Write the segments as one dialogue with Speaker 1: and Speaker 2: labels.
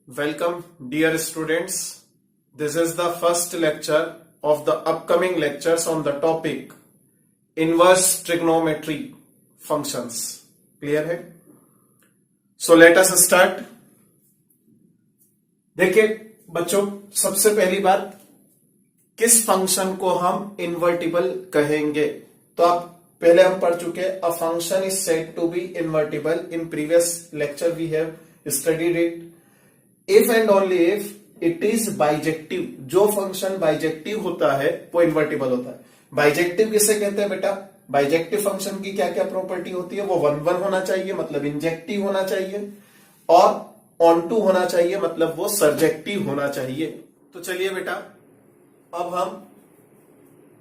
Speaker 1: Welcome, dear students. This is the first lecture of the upcoming lectures on the topic inverse trigonometry functions. Clear है? So let us start. देखिए बच्चों, सबसे पहली बात, किस function को हम इन्वर्टिबल कहेंगे? तो आप पहले हम पढ़ चुके हैं, a function is said to be invertible. In previous lecture we have studied it. If and only if it is bijective. जो फंक्शन बाइजेक्टिव होता है वो इन्वर्टिबल होता है. बाइजेक्टिव किसे कहते हैं बेटा? बाइजेक्टिव फंक्शन की क्या क्या प्रॉपर्टी होती है? वो 1 होना चाहिए, मतलब इंजेक्टिव होना चाहिए, और ऑन टू होना चाहिए, मतलब वो सर्जेक्टिव होना चाहिए. तो चलिए बेटा, अब हम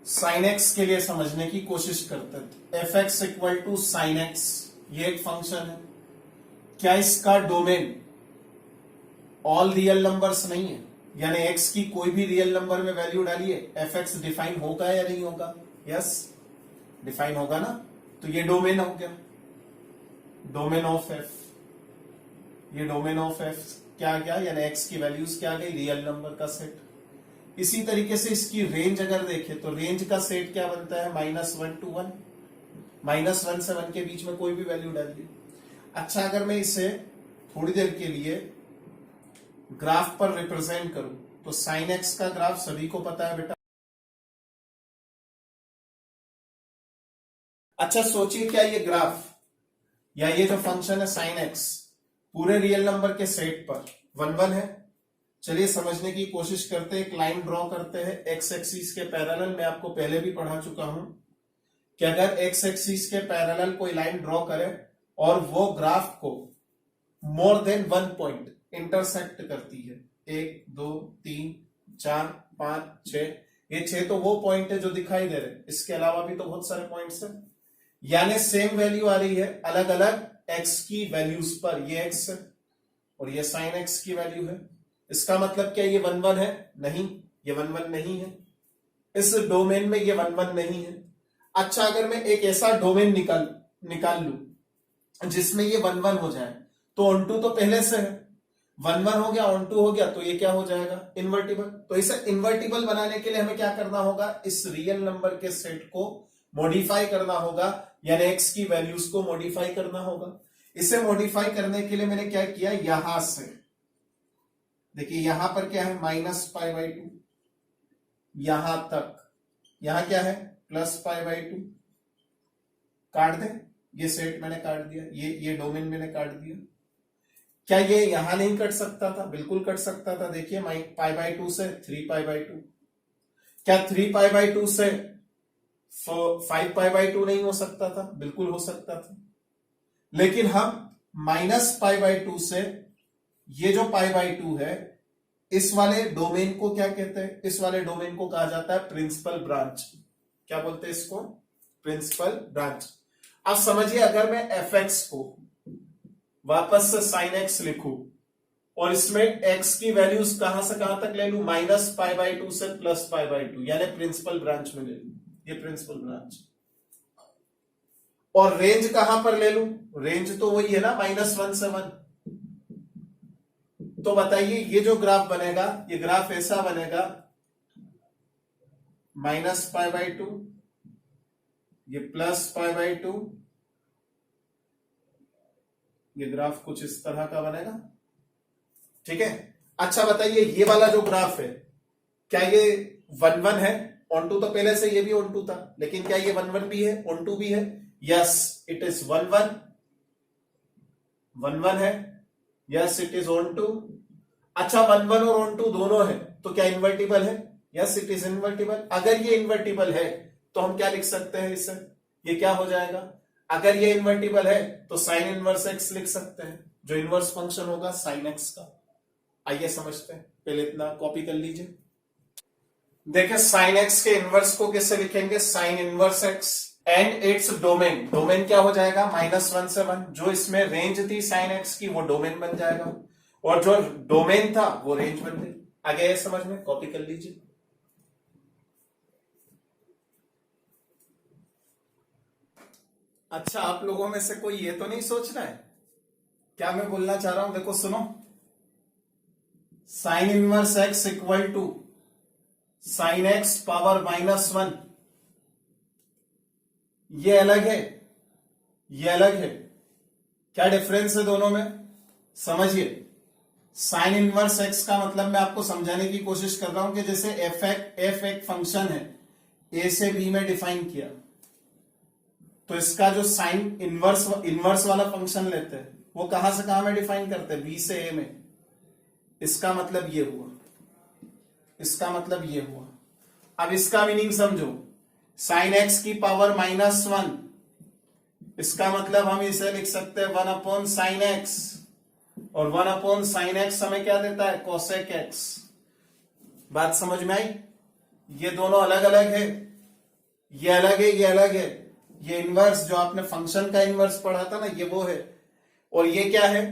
Speaker 1: साइन एक्स के लिए समझने की कोशिश करते हैं. F x equal to sine x, ये एक फंक्शन है. क्या इसका डोमेन ऑल रियल नंबर्स नहीं है? यानी एक्स की कोई भी रियल नंबर में वैल्यू डालिए, एफ एक्स डिफाइन होगा या नहीं होगा? यस, डिफाइन होगा ना. तो ये डोमेन हो गया, डोमेन ऑफ एफ. ये डोमेन ऑफ एफ क्या आ गया? यानी एक्स की वैल्यूज क्या आ गई? रियल नंबर का सेट. इसी तरीके से इसकी रेंज अगर देखें तो रेंज का सेट क्या बनता है? -1 to 1. -1 से 1 के बीच में कोई भी वैल्यू डालिए. अच्छा, अगर मैं इसे थोड़ी देर के लिए ग्राफ पर रिप्रेजेंट करूं तो साइन एक्स का ग्राफ सभी को पता है बेटा. अच्छा सोचिए, क्या ये ग्राफ या ये जो फंक्शन है साइन एक्स पूरे रियल नंबर के सेट पर 1 है? चलिए समझने की कोशिश करते हैं. एक लाइन ड्रॉ करते हैं एक्स एक्सिस के पैरेलल. मैं आपको पहले भी पढ़ा चुका हूं कि अगर एक्स एक्सिस के पैरेलल कोई लाइन ड्रॉ करे और वो ग्राफ को मोर देन 1 पॉइंट इंटरसेक्ट करती है, 1 2 3 4 5 6, ये 6 तो वो पॉइंट है जो दिखाई दे रहे. इसके अलावा भी तो बहुत सारे पॉइंट्स हैं. यानी सेम वैल्यू आ रही है अलग अलग एक्स की वैल्यूज पर. ये एक्स है और ये साइन एक्स की वैल्यू है. इसका मतलब क्या ये 1 है? नहीं, ये 1 नहीं है. इस डोमेन में ये 1 नहीं है. अच्छा, अगर मैं एक ऐसा डोमेन निकाल लू जिसमें ये 1 हो जाए, तो ऑन टू तो पहले से है. 1 हो गया, ऑन टू हो गया, तो ये क्या हो जाएगा? इन्वर्टिबल. तो इसे इन्वर्टिबल बनाने के लिए हमें क्या करना होगा? इस रियल नंबर के सेट को मॉडिफाई करना होगा, यानी एक्स की वैल्यूज को मॉडिफाई करना होगा. इसे मॉडिफाई करने के लिए मैंने क्या किया, यहां से देखिए, यहां पर क्या है? -π/2. यहां तक यहां क्या है? +π/2. काट दे. ये सेट मैंने काट दिया, ये डोमेन मैंने काट दिया. क्या ये यहां नहीं कट सकता था? बिल्कुल कट सकता था. देखिए, π/2 से 3π/2. क्या 3π/2 से 5π/2 नहीं हो सकता था? बिल्कुल हो सकता था. लेकिन हम -π/2 से ये जो π/2 है, इस वाले डोमेन को क्या कहते हैं? इस वाले डोमेन को कहा जाता है प्रिंसिपल ब्रांच. क्या बोलते हैं इसको? Principal branch. अब समझिए, अगर मैं एफ एक्स को वापस से साइन एक्स लिखूं और इसमें एक्स की वैल्यूज कहां से कहां तक ले लू? -π/2 से +π/2, यानी प्रिंसिपल ब्रांच में ले लू. ये प्रिंसिपल ब्रांच. और रेंज कहां पर ले लू? रेंज तो वही है ना, -1 से 1. तो बताइए, ये जो ग्राफ बनेगा, ये ग्राफ ऐसा बनेगा, -π/2, ये +π/2, ये ग्राफ कुछ इस तरह का बनेगा. ठीक है. अच्छा बताइए, ये वाला जो ग्राफ है, क्या ये 1 है? ऑन टू तो पहले से ये भी ऑन टू था, लेकिन क्या ये 1 भी है, ऑन टू भी है? यस, इट इज 1 है. Yes, it is onto. अच्छा, 1 और ऑन टू दोनों है, तो क्या इन्वर्टिबल है? Yes, it is invertible. अगर ये इन्वर्टिबल है तो हम क्या लिख सकते हैं इसे? ये क्या हो जाएगा? अगर ये इन्वर्टिबल है तो साइन इनवर्स एक्स लिख सकते हैं, जो इनवर्स फंक्शन होगा साइन एक्स का. आइए समझते हैं. पहले इतना कॉपी कर लीजिए. देखिए, साइन एक्स के इनवर्स को कैसे लिखेंगे? Sign inverse x and its domain. Domain क्या हो जाएगा? -1 से 1. जो इसमें रेंज थी साइन एक्स की, वो डोमेन बन जाएगा, और जो डोमेन था वो रेंज बन गई. आगे ये समझ में, कॉपी कर लीजिए. अच्छा, आप लोगों में से कोई ये तो नहीं सोच रहा है क्या मैं बोलना चाह रहा हूं? देखो सुनो, sine inverse x equal to sine x power -1, ये अलग है, ये अलग है। क्या डिफरेंस है दोनों में, समझिए। साइन इनवर्स एक्स का मतलब मैं आपको समझाने की कोशिश कर रहा हूं कि जैसे एफ एक फंक्शन है, ए से बी में डिफाइन किया, तो इसका जो साइन इनवर्स वाला फंक्शन लेते हैं वो कहां से कहां में डिफाइन करते हैं, बी से ए में। इसका मतलब ये हुआ, इसका मतलब ये हुआ। अब इसका मीनिंग समझो, साइन एक्स की पावर -1, इसका मतलब हम इसे लिख सकते हैं 1/sin x, और 1/sin x हमें क्या देता है, cosec x। बात समझ में आई। ये दोनों अलग अलग है, ये अलग है, ये अलग है। ये इनवर्स जो आपने फंक्शन का इनवर्स पढ़ा था ना, ये वो है। और ये क्या है,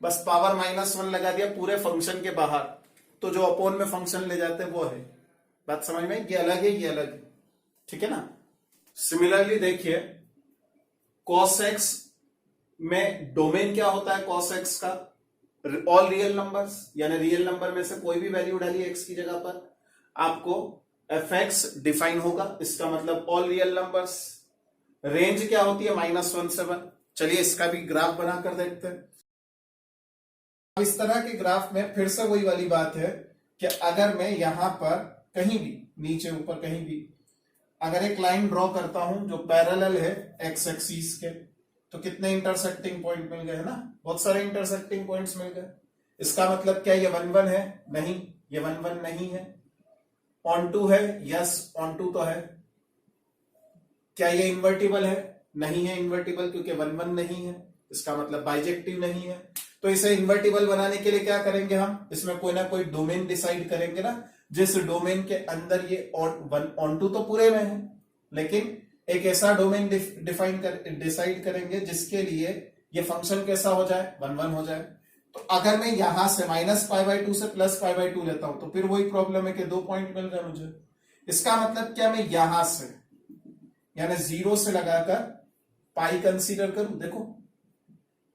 Speaker 1: बस पावर -1 लगा दिया पूरे फंक्शन के बाहर, तो जो अपोन में फंक्शन ले जाते हैं वो है। बात समझ में आई। ये अलग है, ये अलग है, ठीक है ना। सिमिलरली देखिए, cos x में डोमेन क्या होता है, cos x का ऑल रियल नंबर्स, यानी रियल नंबर में से कोई भी वैल्यू डालिए x की जगह पर, आपको fx डिफाइन होगा, इसका मतलब ऑल रियल नंबर्स। रेंज क्या होती है, -1 से 1। चलिए इसका भी ग्राफ बनाकर देखते हैं। इस तरह के ग्राफ में फिर से वही वाली बात है कि अगर मैं यहां पर कहीं भी नीचे ऊपर कहीं भी अगर एक लाइन ड्रॉ करता हूं जो पैरेलल है एक्स एक्सिस के, तो कितने इंटरसेक्टिंग पॉइंट मिल गए, है ना, बहुत सारे इंटरसेक्टिंग पॉइंट्स मिल गए। इसका मतलब क्या ये 1 1 है, नहीं, ये 1 1 नहीं है। ऑन टू है, यस ऑन टू तो है। क्या ये इन्वर्टिबल है, नहीं है इन्वर्टिबल, क्योंकि 1 1 नहीं है, इसका मतलब बाइजेक्टिव नहीं है। तो इसे इन्वर्टिबल बनाने के लिए क्या करेंगे हम, इसमें कोई ना कोई डोमेन डिसाइड करेंगे ना, जिस डोमेन के अंदर ये ऑन टू तो पूरे में है, लेकिन एक ऐसा डोमेन डिसाइड करेंगे जिसके लिए ये फंक्शन कैसा हो जाए, 1 1 हो जाए। तो अगर मैं यहां से -π/2 से +π/2 लेता हूं, तो फिर वही प्रॉब्लम है कि 2 पॉइंट मिल गए मुझे। इसका मतलब क्या, मैं यहां से यानी 0 से लगाकर पाई कंसीडर करूं, देखो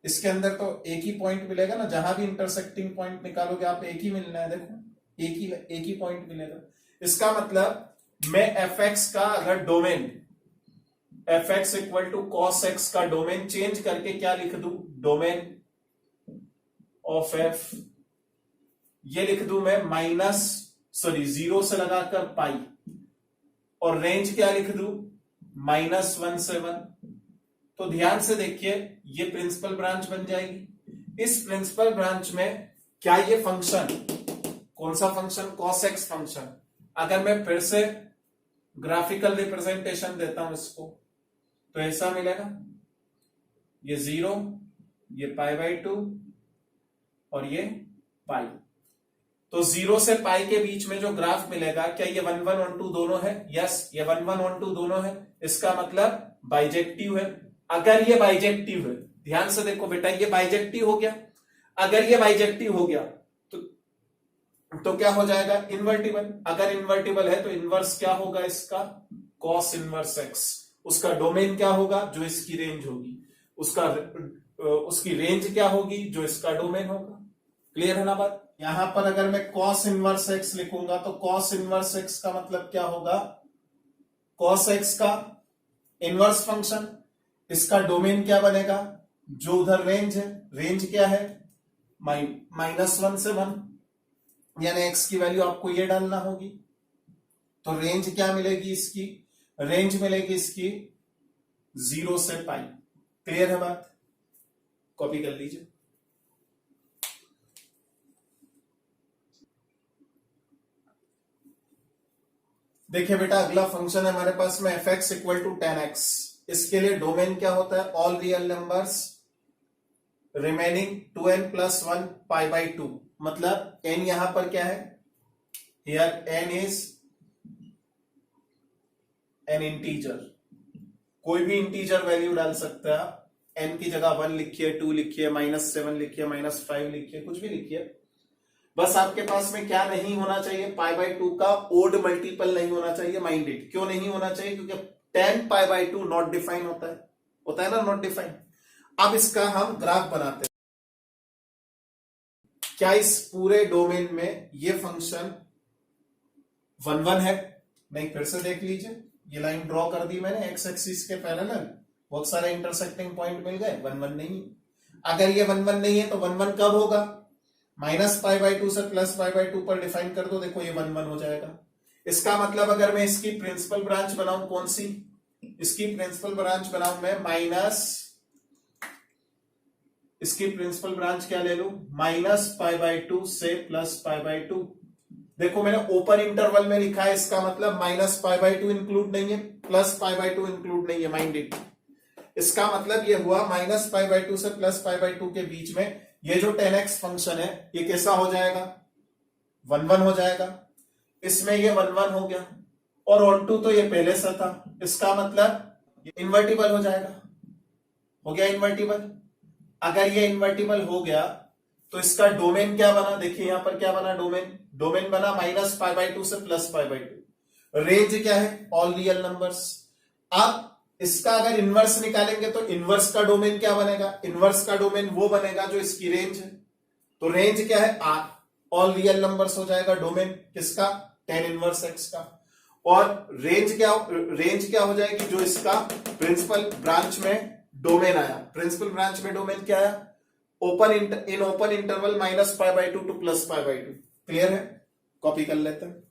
Speaker 1: इसके अंदर तो एक ही पॉइंट मिलेगा ना, जहां भी इंटरसेक्टिंग पॉइंट निकालोगे आप एक ही मिलना है, देखो एक ही पॉइंट मिलेगा। इसका मतलब मैं fx का अगर domain fx equal to cos x का डोमेन चेंज करके क्या लिख दूं, डोमेन ऑफ f, ये लिख दूं मैं 0 से लगाकर पाई, और रेंज क्या लिख दूं, -1 से 1। तो ध्यान से देखिए, ये प्रिंसिपल ब्रांच बन जाएगी। इस प्रिंसिपल ब्रांच में क्या ये फंक्शन, कौन सा फंक्शन, cos x फंक्शन, अगर मैं फिर से ग्राफिकल रिप्रेजेंटेशन देता हूं इसको, तो ऐसा मिलेगा, ये 0, ये π/2 और ये पाई। तो 0 से पाई के बीच में जो ग्राफ मिलेगा, क्या ये 1 1 on 2 दोनों है, यस ये 1 1 on 2 दोनों है। इसका मतलब बाइजेक्टिव है। अगर ये बाइजेक्टिव है, ध्यान से देखो बेटा, ये बाइजेक्टिव हो गया। अगर ये बाइजेक्टिव हो गया तो क्या हो जाएगा, इन्वर्टिबल। अगर इन्वर्टिबल है तो इनवर्स क्या होगा इसका, cos इनवर्स x। उसका डोमेन क्या होगा, जो इसकी रेंज होगी, उसकी रेंज क्या होगी, जो इसका डोमेन होगा। क्लियर है ना बात। यहां पर अगर मैं cos इनवर्स x लिखूंगा, तो cos इनवर्स x का मतलब क्या होगा, cos x का इनवर्स फंक्शन, इसका डोमेन क्या बनेगा, जो उधर रेंज है, रेंज क्या है, -1 से 1, यानी x की वैल्यू आपको ये डालना होगी। तो रेंज क्या मिलेगी इसकी, रेंज मिलेगी इसकी 0 से पाई। क्लियर है बात, कॉपी कर लीजिए। देखिए बेटा, अगला फंक्शन है हमारे पास में fx इक्वल टू 10x। इसके लिए डोमेन क्या होता है, all real numbers remaining 2n + 1 π/2। मतलब n यहां पर क्या है, here n is an integer, कोई भी इंटीजर वैल्यू डाल सकते हैं आप। n की जगह 1 लिखिए, 2 लिखिए, -7 लिखिए, -5 लिखिए, कुछ भी लिखिए। बस आपके पास में क्या नहीं होना चाहिए, π/2 का ओड मल्टीपल नहीं होना चाहिए। माइंडेड क्यों नहीं होना चाहिए, क्योंकि 10 π/2 नॉट डिफाइन होता है ना, नॉट डिफाइन। अब इसका हम ग्राफ बनाते हैं। क्या इस पूरे डोमेन में ये फंक्शन 1 1 है? नहीं, फिर से देख लीजिए, ये लाइन ड्रॉ कर दी मैंने एक्स एक्सिस के पैरेलल, बहुत सारे इंटरसेक्टिंग पॉइंट मिल गए, 1 1 नहीं। अगर ये 1 1 नहीं है तो 1 1 कब होगा? -π/2 से +π/2 पर डिफाइन कर दो, देखो ये 1 1 हो जाएगा। इसका मतलब अगर मैं इसकी प्रिंसिपल ब्रांच बनाऊं, कौन सी? इसकी प्रिंसिपल ब्रांच बनाऊं मैं इसकी प्रिंसिपल ब्रांच क्या ले लूं? -π/2 से +π/2। देखो मैंने ओपन इंटरवल में लिखा है, इसका मतलब -π/2 इंक्लूड नहीं है, +π/2 इंक्लूड नहीं है, माइंड इट। इसका मतलब ये हुआ -π/2 से +π/2 के बीच में ये जो 10x फंक्शन है ये कैसा हो जाएगा? 1 1 हो जाएगा। इसमें ये 1 1 हो गया, और ऑन टू तो ये पहले से था, इसका मतलब ये इन्वर्टिबल हो जाएगा। हो गया इन्वर्टिबल। अगर ये इन्वर्टिबल हो गया तो इसका डोमेन क्या बना? देखिए यहां पर क्या बना, डोमेन बना -π/2 से +π/2। रेंज क्या है? All real numbers. अब इसका अगर इनवर्स निकालेंगे तो इनवर्स का डोमेन क्या बनेगा? इनवर्स का डोमेन वो बनेगा जो इसकी रेंज है। तो रेंज क्या है? आर, ऑल रियल नंबर्स हो जाएगा डोमेन किसका? tan इनवर्स x का। और रेंज क्या हो जाएगी? जो इसका प्रिंसिपल ब्रांच में डोमेन आया। प्रिंसिपल ब्रांच में डोमेन क्या आया? Open interval -π/2 to +π/2। क्लियर है? कॉपी कर लेते हैं।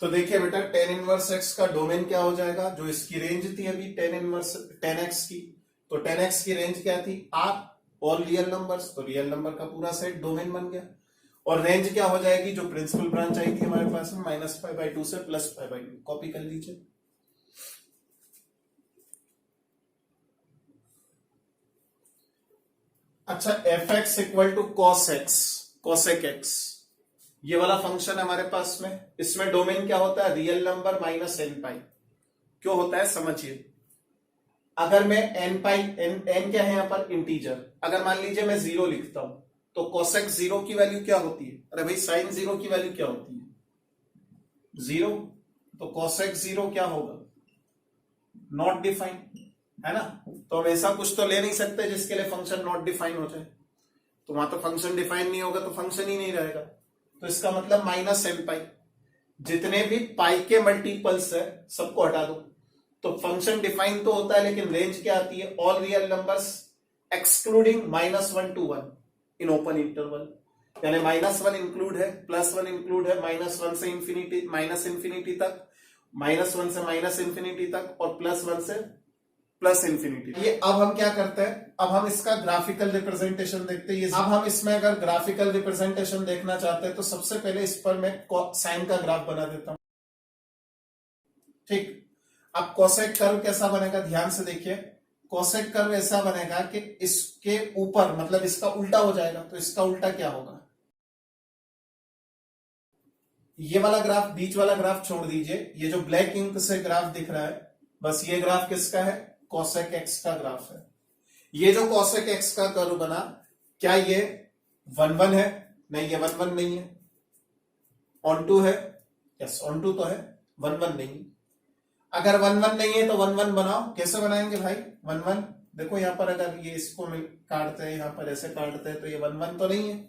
Speaker 1: तो देखिए बेटा, tan इनवर्स x का डोमेन क्या हो जाएगा? जो इसकी रेंज थी अभी tan x की, तो tan x की रेंज क्या थी? r, ऑल रियल नंबर्स, तो रियल नंबर का पूरा सेट डोमेन बन गया। और रेंज क्या हो जाएगी? जो प्रिंसिपल ब्रांच आई थी हमारे पास में -π/2 से +π/2। कॉपी कर लीजिए। अच्छा, fx equal to cosec x, ये वाला फंक्शन हमारे पास में, इसमें डोमेन क्या होता है? Real number -nπ। क्यों होता है समझिए। अगर मैं n क्या है यहां पर? इंटीजर। अगर मान लीजिए मैं 0 लिखता हूं तो cosec 0 की वैल्यू क्या होती है? अरे भाई sin 0 की वैल्यू क्या होती है? 0। तो cosec 0 क्या होगा? नॉट डिफाइंड, है ना? तो हम ऐसा कुछ तो ले नहीं सकते जिसके लिए फंक्शन नॉट डिफाइन हो जाए। तो वहां तो फंक्शन डिफाइन नहीं होगा तो फंक्शन ही नहीं रहेगा। तो इसका मतलब -nπ, जितने भी पाई के मल्टीपल्स है सबको हटा दो। तो फंक्शन डिफाइन तो होता है, लेकिन रेंज क्या आती है? All real numbers excluding -1 to 1 in open interval. यानी -1 इंक्लूड है, +1 इंक्लूड है, -1 से इंफिनिटी, -इंफिनिटी तक, -1 से -इंफिनिटी तक, और +1 से +इंफिनिटी। ये अब हम क्या करते हैं? अब हम इसका ग्राफिकल रिप्रेजेंटेशन देखते हैं। अब हम इसमें अगर ग्राफिकल रिप्रेजेंटेशन देखना चाहते हैं तो सबसे पहले इस पर मैं साइन का ग्राफ बना देता हूं। ठीक। अब कोसेक कर्व कैसा बनेगा? ध्यान से देखिए। कोसेक कर्व ऐसा बनेगा कि इसके ऊपर, मतलब इसका उल्टा हो जाएगा। तो इसका उल्टा क्या होगा? ये वाला ग्राफ, बीच वाला ग्राफ छोड़ दीजिए, ये जो ब्लैक इंक से ग्राफ दिख रहा है, बस ये ग्राफ किसका है? cosec x का ग्राफ है। ये जो cosec x का कर्व बना, क्या ये 1 1 है? नहीं, ये 1 1 नहीं है। ऑन टू है? यस, ऑन टू तो है, 1 1 नहीं। अगर 1 1 नहीं है तो 1 1 बनाओ। कैसे बनाएंगे भाई 1 1? देखो यहां पर अगर ये इसको काटते हैं, यहां पर ऐसे काटते हैं, तो ये 1 1 तो नहीं है।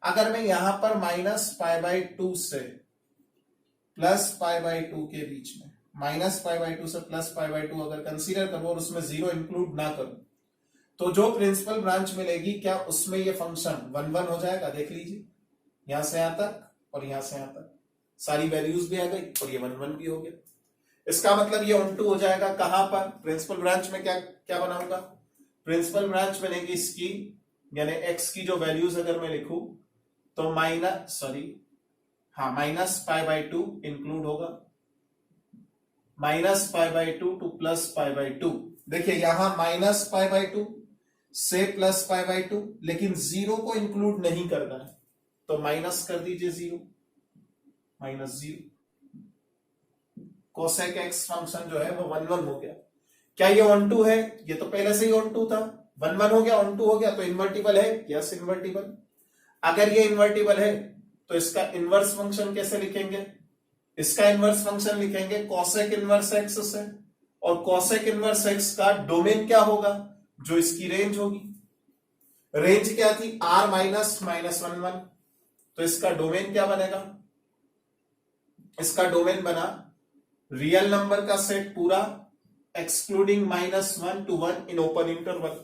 Speaker 1: अगर मैं यहां पर -π/2 से +π/2 के बीच में, -π/2 से +π/2 अगर कंसीडर करो और उसमें 0 इंक्लूड ना करो, तो जो प्रिंसिपल ब्रांच मिलेगी क्या उसमें ये फंक्शन 1 1 हो जाएगा? देख लीजिए, यहां से यहां तक और यहां से यहां तक सारी वैल्यूज भी आ गई और ये 1 1 भी हो गया। इसका मतलब ये ऑन टू हो जाएगा। कहां पर? प्रिंसिपल ब्रांच में क्या बनाऊंगा? प्रिंसिपल ब्रांच बनेगी इसकी, यानी x की जो वैल्यूज अगर मैं लिखूं तो -π/2 इंक्लूड होगा, -π/2 टू +π/2। देखिए यहां -π/2 से +π/2, लेकिन 0 को इंक्लूड नहीं करना है, तो माइनस कर दीजिए 0, -0। कोसेक एक्स फंक्शन जो है वो 1 1 हो गया। क्या ये ऑन टू है? ये तो पहले से ही ऑन टू था। 1 1 हो गया, ऑन टू हो गया, तो इन्वर्टिबल है? Yes, invertible. अगर ये इन्वर्टिबल है तो इसका इनवर्स फंक्शन कैसे लिखेंगे? इसका इनवर्स फंक्शन लिखेंगे कोसेक इनवर्स एक्स से, और कोसेक इनवर्स एक्स का डोमेन क्या होगा? जो इसकी रेंज होगी। रेंज क्या थी, r माइनस माइनस 1 1, तो इसका डोमेन क्या बनेगा, इसका डोमेन बना रियल नंबर का सेट पूरा excluding -1 to 1 in open interval,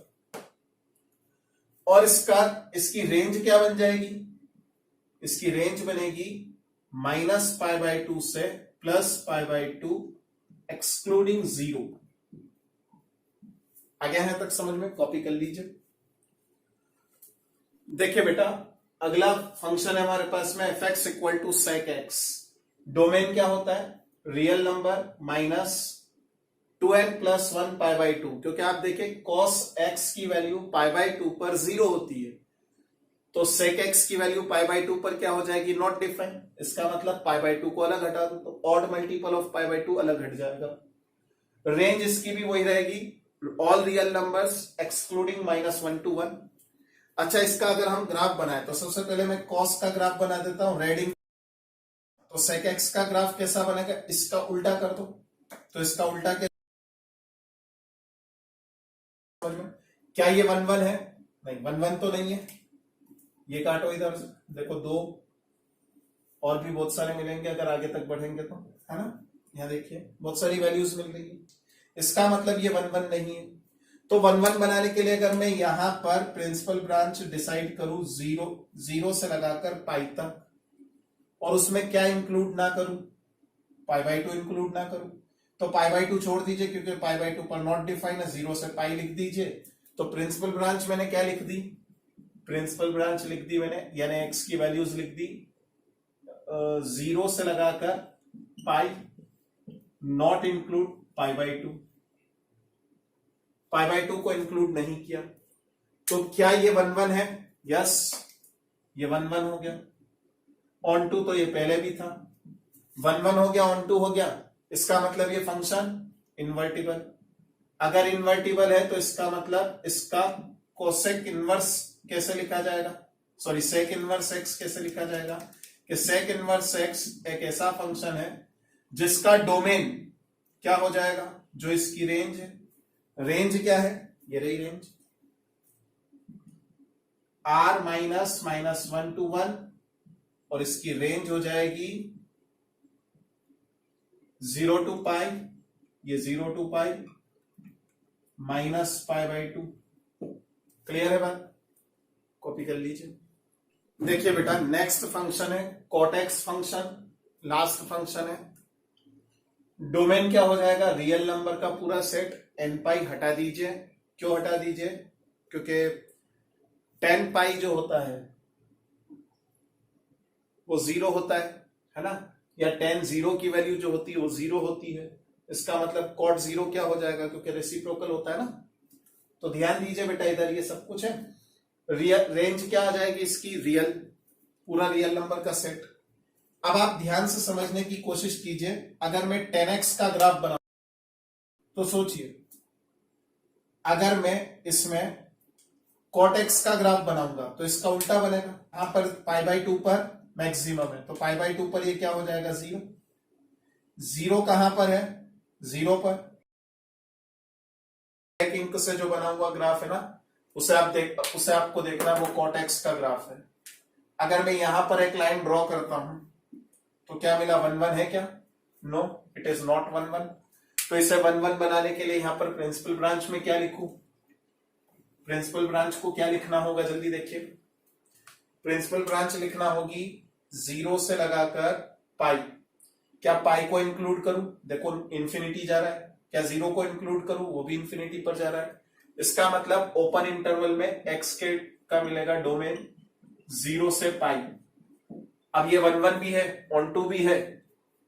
Speaker 1: और इसकी रेंज क्या बन जाएगी, इसकी रेंज बनेगी -π/2 से +π/2 एक्सक्लूडिंग 0। आ गया है तक समझ में, कॉपी कर लीजिए। देखिए बेटा, अगला फंक्शन है हमारे पास में f(x equal to sec x), domain क्या होता है, रियल नंबर -2n + 1 π/2, क्योंकि आप देखें cos x की वैल्यू π/2 पर 0 होती है, तो sec x की वैल्यू π/2 पर क्या हो जाएगी, नॉट डिफाइंड, इसका मतलब π/2 को अलग हटा दो तो ऑड मल्टीपल ऑफ π/2 अलग हट जाएगा। रेंज इसकी भी वही रहेगी, all real numbers excluding -1 to 1। अच्छा, इसका अगर हम ग्राफ बनाए तो सबसे पहले मैं cos का ग्राफ बना देता हूं रेडिंग, तो sec x का ग्राफ कैसा बनेगा, इसका उल्टा कर दो, तो इसका उल्टा क्या ये 1 1 है, नहीं 1 1 तो नहीं है, ये काटो इधर से, देखो 2 और भी बहुत सारे मिलेंगे अगर आगे तक बढ़ेंगे तो, है ना, यहाँ देखिए बहुत सारी वैल्यूज मिल रही है, इसका मतलब ये 1 1 नहीं है। तो 1 1 बनाने के लिए अगर मैं यहां पर प्रिंसिपल ब्रांच डिसाइड करूं 0 से लगाकर पाई तक, और उसमें क्या इंक्लूड ना करूं, π/2 इंक्लूड ना करूं, तो π/2 छोड़ दीजिए क्योंकि π/2 पर नॉट डिफाइन है, 0 से पाई लिख दीजिए। तो प्रिंसिपल ब्रांच मैंने क्या लिख दी, प्रिंसिपल ब्रांच लिख दी मैंने, यानी x की वैल्यूज लिख दी 0 से लगाकर पाई, नॉट इंक्लूड π/2, π/2 को इंक्लूड नहीं किया। तो क्या ये 1 1 है, यस ये 1 1 हो गया, ऑन टू तो ये पहले भी था, 1 1 हो गया, ऑन टू हो गया, इसका मतलब ये फंक्शन इन्वर्टिबल। अगर इन्वर्टिबल है तो इसका मतलब इसका कोसेक इनवर्स कैसे लिखा जाएगा, सॉरी सेक इनवर्स एक्स कैसे लिखा जाएगा, कि सेक इनवर्स एक्स एक ऐसा फंक्शन है जिसका डोमेन क्या हो जाएगा, जो इसकी रेंज है, रेंज क्या है, ये रही रेंज r -1 to 1, और इसकी रेंज हो जाएगी 0 to π, ये 0 to π -π/2। क्लियर है बात, कॉपी कर लीजिए। देखिए बेटा, नेक्स्ट फंक्शन है कॉटेक्स फंक्शन, लास्ट फंक्शन है, डोमेन क्या हो जाएगा, रियल नंबर का पूरा सेट, n π हटा दीजिए, क्यों हटा दीजिए, क्योंकि 10 π जो होता है वो 0 होता है ना, या 10 0 की वैल्यू जो होती है वो 0 होती है, इसका मतलब कॉट 0 क्या हो जाएगा, क्योंकि रेसिप्रोकल होता है ना। तो ध्यान दीजिए बेटा, इधर ये सब कुछ है, रियल रेंज क्या आ जाएगी इसकी, रियल, पूरा रियल नंबर का सेट। अब आप ध्यान से समझने की कोशिश कीजिए, अगर मैं 10x का ग्राफ बनाऊं तो सोचिए, अगर मैं इसमें cot x का ग्राफ बनाऊंगा तो इसका उल्टा बनेगा, यहां पर π/2 पर मैक्सिमम है, तो π/2 पर ये क्या हो जाएगा, 0। 0 कहां पर है, 0 पर, एक इंक से जो बना हुआ ग्राफ है ना, उसे आपको देखना है, वो cot x का ग्राफ है। अगर मैं यहां पर एक लाइन ड्रॉ करता हूं तो क्या मिला, 1 1 है क्या, नो इट इज नॉट 1 1। तो इसे 1 1 बनाने के लिए यहां पर प्रिंसिपल ब्रांच में क्या लिखूं, प्रिंसिपल ब्रांच को क्या लिखना होगा, जल्दी देखिए, प्रिंसिपल ब्रांच लिखना होगी 0 से लगाकर पाई, क्या पाई को इंक्लूड करूं, देखो इंफिनिटी जा रहा है, क्या 0 को इंक्लूड करूं, वो भी इंफिनिटी पर जा रहा है, इसका मतलब ओपन इंटरवल में x के का मिलेगा डोमेन 0 से पाई। अब ये 1 1 भी है, ऑन टू भी है,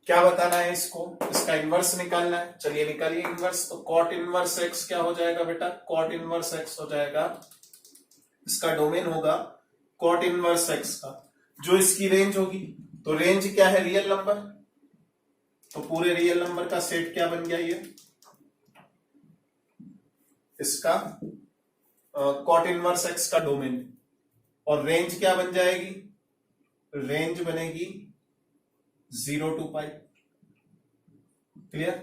Speaker 1: क्या बताना है इसको, इसका इनवर्स निकालना है, चलिए निकालिए इनवर्स। तो कॉट इनवर्स एक्स क्या हो जाएगा बेटा, कॉट इनवर्स एक्स हो जाएगा, इसका डोमेन होगा कॉट इनवर्स एक्स का, जो इसकी रेंज होगी, तो रेंज क्या है, रियल नंबर, तो पूरे रियल नंबर का सेट क्या बन गया, ये इसका कॉट इनवर्स एक्स का डोमेन, और रेंज क्या बन जाएगी, रेंज बनेगी 0 to π। क्लियर,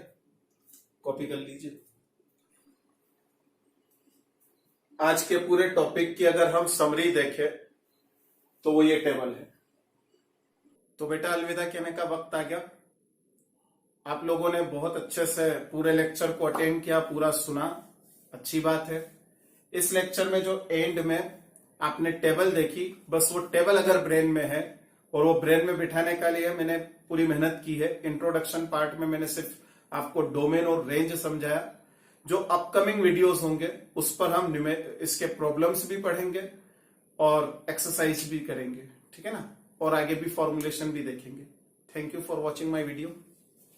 Speaker 1: कॉपी कर लीजिए। आज के पूरे टॉपिक की अगर हम समरी देखें तो वो ये टेबल है। तो बेटा अलविदा कहने का वक्त आ गया। आप लोगों ने बहुत अच्छे से पूरे लेक्चर को अटेंड किया, पूरा सुना, अच्छी बात है। इस लेक्चर में जो एंड में आपने टेबल देखी, बस वो टेबल अगर ब्रेन में है और वो ब्रेन में बिठाने के लिए मैंने पूरी मेहनत की है। इंट्रोडक्शन पार्ट में मैंने सिर्फ आपको डोमेन और रेंज समझाया। जो अपकमिंग वीडियोस होंगे उस पर हम इसके प्रॉब्लम्स भी पढ़ेंगे और एक्सरसाइज भी करेंगे, ठीक है ना, और आगे भी फॉर्मुलेशन भी देखेंगे। Thank you for watching my video.